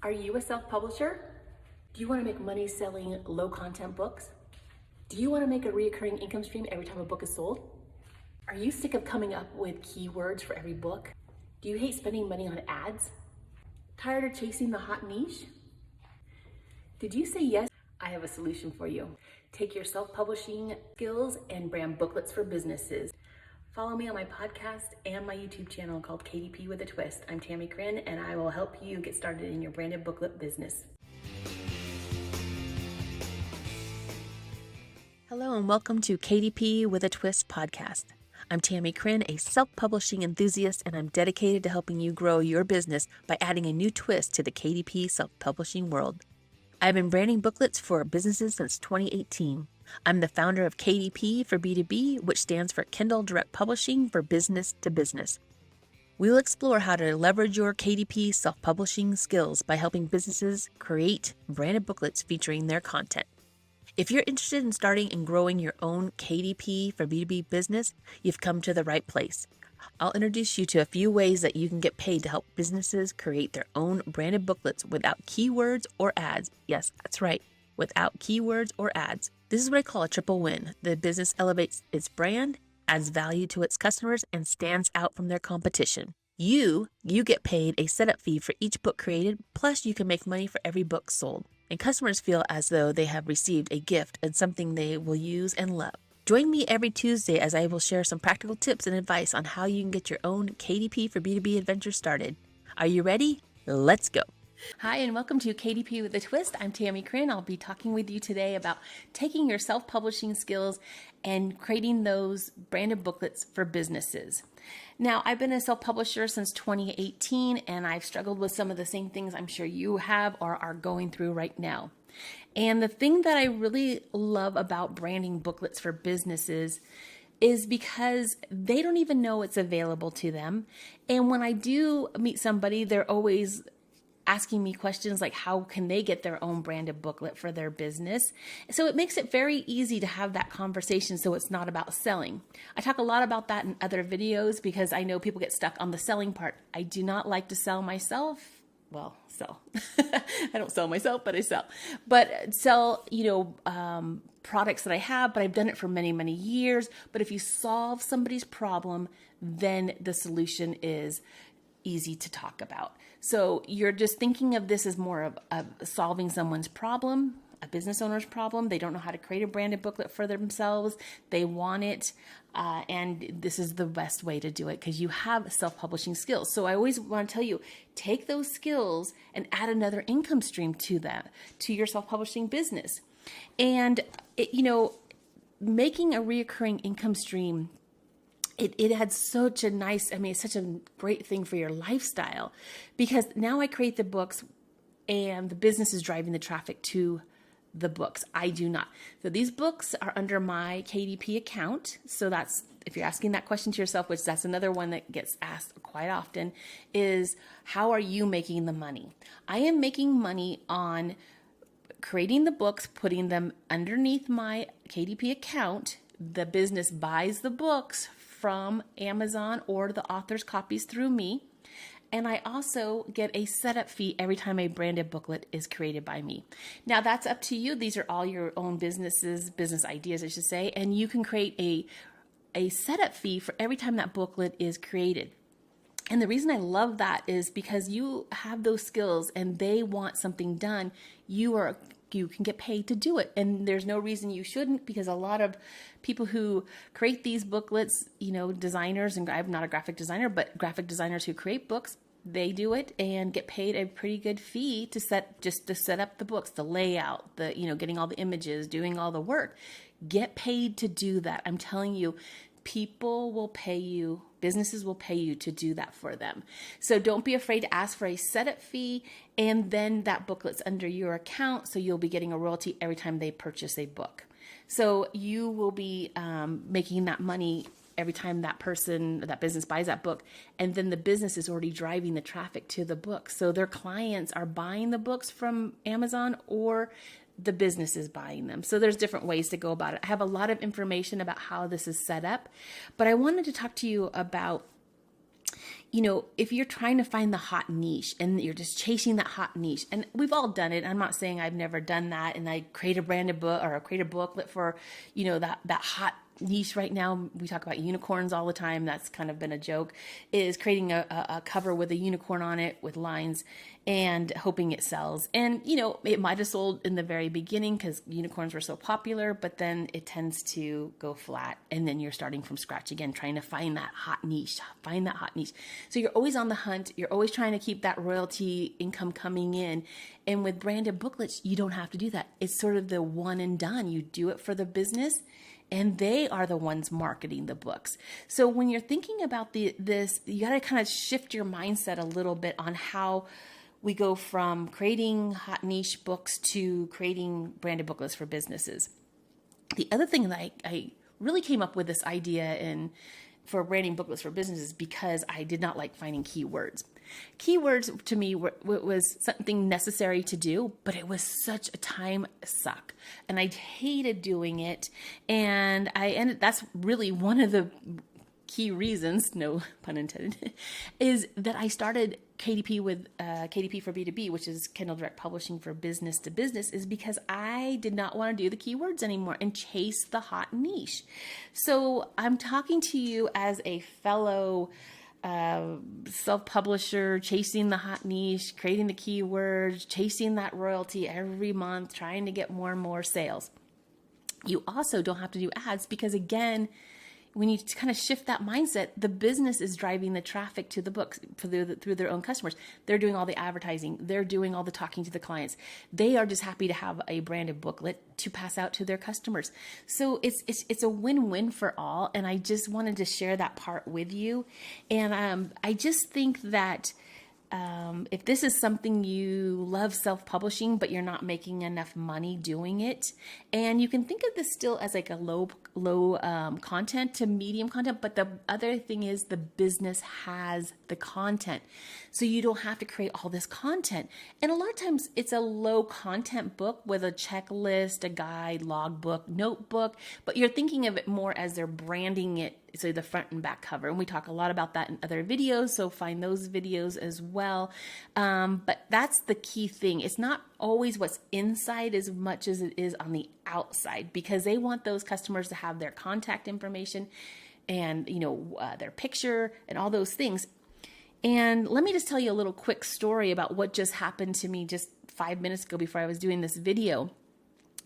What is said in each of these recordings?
Are you a self-publisher? Do you want to make money selling low-content books? Do you want to make a recurring income stream every time a book is sold? Are you sick of coming up with keywords for every book? Do you hate spending money on ads? Tired of chasing the hot niche? Did you say yes? I have a solution for you. Take your self-publishing skills and brand booklets for businesses. Follow me on my podcast and my YouTube channel called KDP with a Twist. I'm Tammie Chrin, and I will help you get started in your branded booklet business. Hello and welcome to KDP with a Twist podcast. I'm Tammie Chrin, a self-publishing enthusiast, and I'm dedicated to helping you grow your business by adding a new twist to the KDP self-publishing world. I've been branding booklets for businesses since 2018. I'm the founder of KDP for B2B, which stands for Kindle Direct Publishing for Business to Business. We'll explore how to leverage your KDP self-publishing skills by helping businesses create branded booklets featuring their content. If you're interested in starting and growing your own KDP for B2B business, you've come to the right place. I'll introduce you to a few ways that you can get paid to help businesses create their own branded booklets without keywords or ads. Yes, that's right, without keywords or ads. This is what I call a triple win. The business elevates its brand, adds value to its customers, and stands out from their competition. You get paid a setup fee for each book created, plus you can make money for every book sold. And customers feel as though they have received a gift and something they will use and love. Join me every Tuesday as I will share some practical tips and advice on how you can get your own KDP for B2B adventure started. Are you ready? Let's go. Hi, and welcome to KDP with a Twist. I'm Tammie Chrin. I'll be talking with you today about taking your self-publishing skills and creating those branded booklets for businesses. Now, I've been a self-publisher since 2018, and I've struggled with some of the same things I'm sure you have or are going through right now. And the thing that I really love about branding booklets for businesses is because they don't even know it's available to them. And when I do meet somebody, they're always asking me questions like how can they get their own branded booklet for their business. So it makes it very easy to have that conversation so it's not about selling. I talk a lot about that in other videos because I know people get stuck on the selling part. I do not like to sell myself. Well, sell. I don't sell myself, but I sell. But sell, products that I have, but I've done it for many, many years. But if you solve somebody's problem, then the solution is easy to talk about. So you're just thinking of this as more of solving someone's problem, a business owner's problem. They don't know how to create a branded booklet for themselves. They want it, and this is the best way to do it because you have self-publishing skills. So I always want to tell you, take those skills and add another income stream to that, to your self-publishing business. And, making a reoccurring income stream, it had such a nice, it's such a great thing for your lifestyle because now I create the books and the business is driving the traffic to the books. I do not. So these books are under my KDP account. So that's, if you're asking that question to yourself, which that's another one that gets asked quite often, is how are you making the money? I am making money on creating the books, putting them underneath my KDP account. The business buys the books from Amazon or the author's copies through me. And I also get a setup fee every time a branded booklet is created by me. Now that's up to you. These are all your own business ideas, I should say. And you can create a setup fee for every time that booklet is created. And the reason I love that is because you have those skills and they want something done. You can get paid to do it. And there's no reason you shouldn't, because a lot of people who create these booklets, designers, and I'm not a graphic designer, but graphic designers who create books, they do it and get paid a pretty good fee to set up the books, the layout, getting all the images, doing all the work. Get paid to do that. I'm telling you, people will pay you, businesses will pay you to do that for them. So don't be afraid to ask for a setup fee, and then that booklet's under your account, so you'll be getting a royalty every time they purchase a book. So you will be making that money every time that business buys that book, and then the business is already driving the traffic to the book. So their clients are buying the books from Amazon or the business is buying them. So there's different ways to go about it. I have a lot of information about how this is set up, but I wanted to talk to you about, if you're trying to find the hot niche and you're just chasing that hot niche, and we've all done it. I'm not saying I've never done that. And I create a branded book or create a booklet for, that hot niche right now. We talk about unicorns all the time. That's kind of been a joke, is creating a cover with a unicorn on it with lines and hoping it sells. And, it might have sold in the very beginning because unicorns were so popular, but then it tends to go flat. And then you're starting from scratch again, trying to find that hot niche, So you're always on the hunt. You're always trying to keep that royalty income coming in. And with branded booklets, you don't have to do that. It's sort of the one and done. You do it for the business, and they are the ones marketing the books. So when you're thinking about this, you got to kind of shift your mindset a little bit on how we go from creating hot niche books to creating branded booklets for businesses. The other thing that I really came up with this idea for branding booklets for businesses because I did not like finding keywords. Keywords to me was something necessary to do, but it was such a time suck, and I hated doing it. And that's really one of the key reasons, no pun intended, is that I started KDP with KDP for B2B, which is Kindle Direct Publishing for business to business, is because I did not want to do the keywords anymore and chase the hot niche. So I'm talking to you as a fellow self-publisher, chasing the hot niche, creating the keywords, chasing that royalty every month, trying to get more and more sales. You also don't have to do ads because, again, we need to kind of shift that mindset. The business is driving the traffic to the books through their own customers. They're doing all the advertising. They're doing all the talking to the clients. They are just happy to have a branded booklet to pass out to their customers. So it's a win-win for all. And I just wanted to share that part with you. And I just think that if this is something you love self-publishing, but you're not making enough money doing it, and you can think of this still as like a low content to medium content, but the other thing is the business has the content. So you don't have to create all this content. And a lot of times it's a low content book with a checklist, a guide, logbook, notebook, but you're thinking of it more as they're branding it. So the front and back cover. And we talk a lot about that in other videos. So find those videos as well. But that's the key thing. It's not always what's inside as much as it is on the outside, because they want those customers to have their contact information and, their picture and all those things. And let me just tell you a little quick story about what just happened to me just 5 minutes ago before I was doing this video.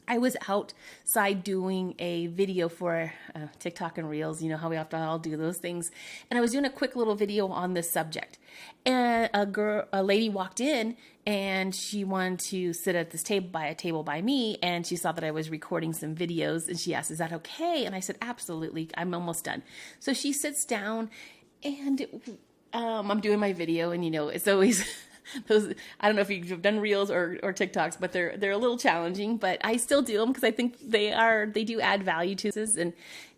I was outside doing a video for TikTok and Reels. You know how we have to all do those things. And I was doing a quick little video on this subject. And a lady walked in and she wanted to sit at this table by me. And she saw that I was recording some videos and she asked, "Is that okay?" And I said, "Absolutely. I'm almost done." So she sits down and I'm doing my video, and it's always those. I don't know if you've done Reels or TikToks, but they're a little challenging. But I still do them because I think they do add value to this,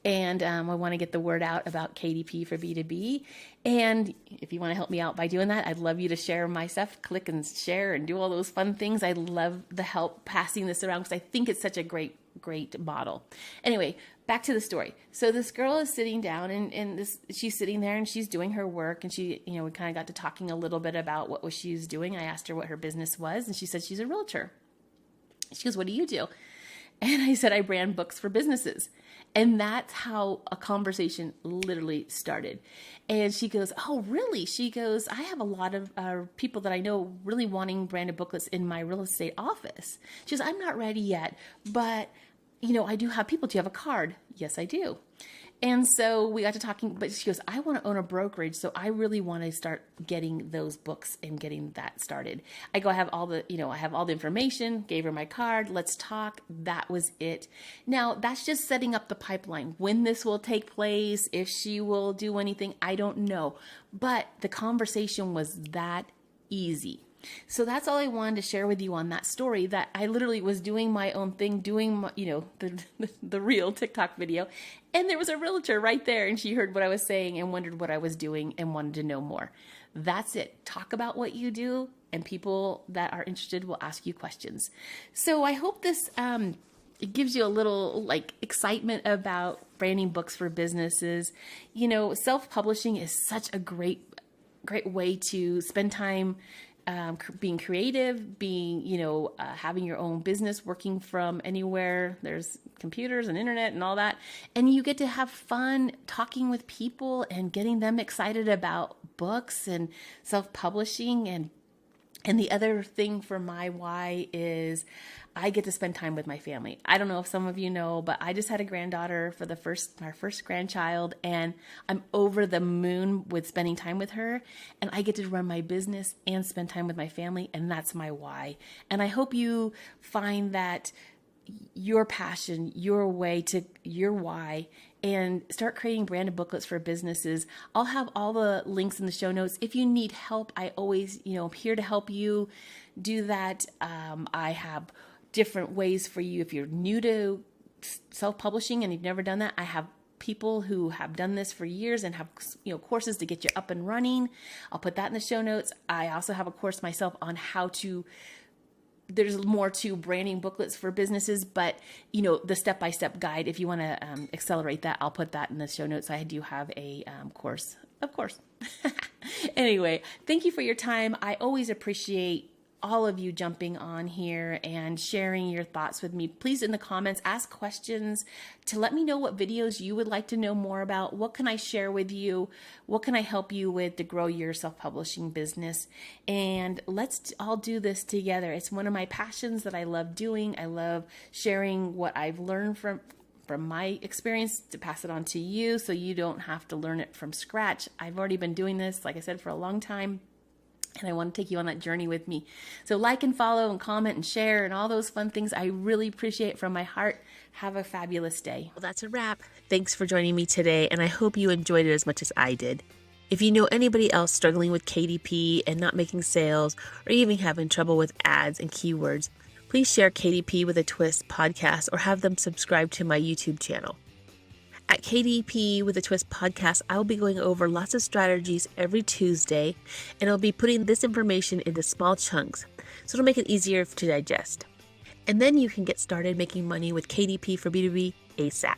and I want to get the word out about KDP for B2B. And if you want to help me out by doing that, I'd love you to share my stuff. Click and share and do all those fun things. I love the help passing this around because I think it's such a great model. Anyway, back to the story. So this girl is sitting down and she's sitting there and she's doing her work, and she, we kind of got to talking a little bit about what she was doing. I asked her what her business was, and she said she's a realtor. She goes, "What do you do?" And I said, "I brand books for businesses." And that's how a conversation literally started. And she goes, "Oh, really?" She goes, "I have a lot of people that I know really wanting branded booklets in my real estate office." She goes, "I'm not ready yet, but I do have people. Do you have a card?" "Yes, I do." And so we got to talking, but she goes, "I want to own a brokerage, so I really want to start getting those books and getting that started." I go, I have all the information, gave her my card, let's talk. That was it. Now, that's just setting up the pipeline. When this will take place, if she will do anything, I don't know. But the conversation was that easy. So that's all I wanted to share with you on that story, that I literally was doing my own thing, doing my, the real TikTok video. And there was a realtor right there, and she heard what I was saying and wondered what I was doing and wanted to know more. That's it. Talk about what you do, and people that are interested will ask you questions. So I hope this it gives you a little excitement about branding books for businesses. Self-publishing is such a great great way to spend time being creative, being, having your own business, working from anywhere. There's computers and internet and all that. And you get to have fun talking with people and getting them excited about books and self-publishing. And the other thing for my why is I get to spend time with my family. I don't know if some of you know, but I just had a granddaughter for our first grandchild, and I'm over the moon with spending time with her. And I get to run my business and spend time with my family, and that's my why. And I hope you find that your passion, your way to your why, and start creating branded booklets for businesses. I'll have all the links in the show notes. If you need help, I always, I'm here to help you do that. I have different ways for you. If you're new to self-publishing and you've never done that, I have people who have done this for years and have, courses to get you up and running. I'll put that in the show notes. I also have a course myself on how to there's more to branding booklets for businesses, but the step-by-step guide, if you want to accelerate that, I'll put that in the show notes. I do have a course, of course. Anyway, thank you for your time. I always appreciate all of you jumping on here and sharing your thoughts with me. Please, in the comments, ask questions to let me know what videos you would like to know more about. What can I share with you? What can I help you with to grow your self-publishing business? And let's all do this together. It's one of my passions that I love doing. I love sharing what I've learned from my experience to pass it on to you so you don't have to learn it from scratch. I've already been doing this, like I said, for a long time. And I want to take you on that journey with me. So like and follow and comment and share and all those fun things. I really appreciate it from my heart. Have a fabulous day. Well, that's a wrap. Thanks for joining me today, and I hope you enjoyed it as much as I did. If you know anybody else struggling with KDP and not making sales, or even having trouble with ads and keywords, please share KDP with a Twist podcast or have them subscribe to my YouTube channel. At KDP with a Twist podcast, I will be going over lots of strategies every Tuesday, and I'll be putting this information into small chunks, so it'll make it easier to digest. And then you can get started making money with KDP for B2B ASAP.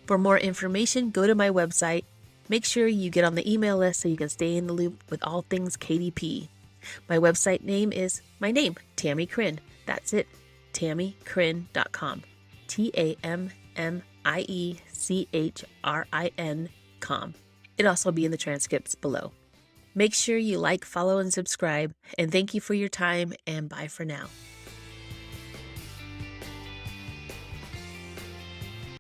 For more information, go to my website. Make sure you get on the email list so you can stay in the loop with all things KDP. My website name is my name, Tammie Chrin. That's it, TammieChrin.com. TammieChrin.com. It'll also be in the transcripts below. Make sure you like, follow, and subscribe. And thank you for your time, and bye for now.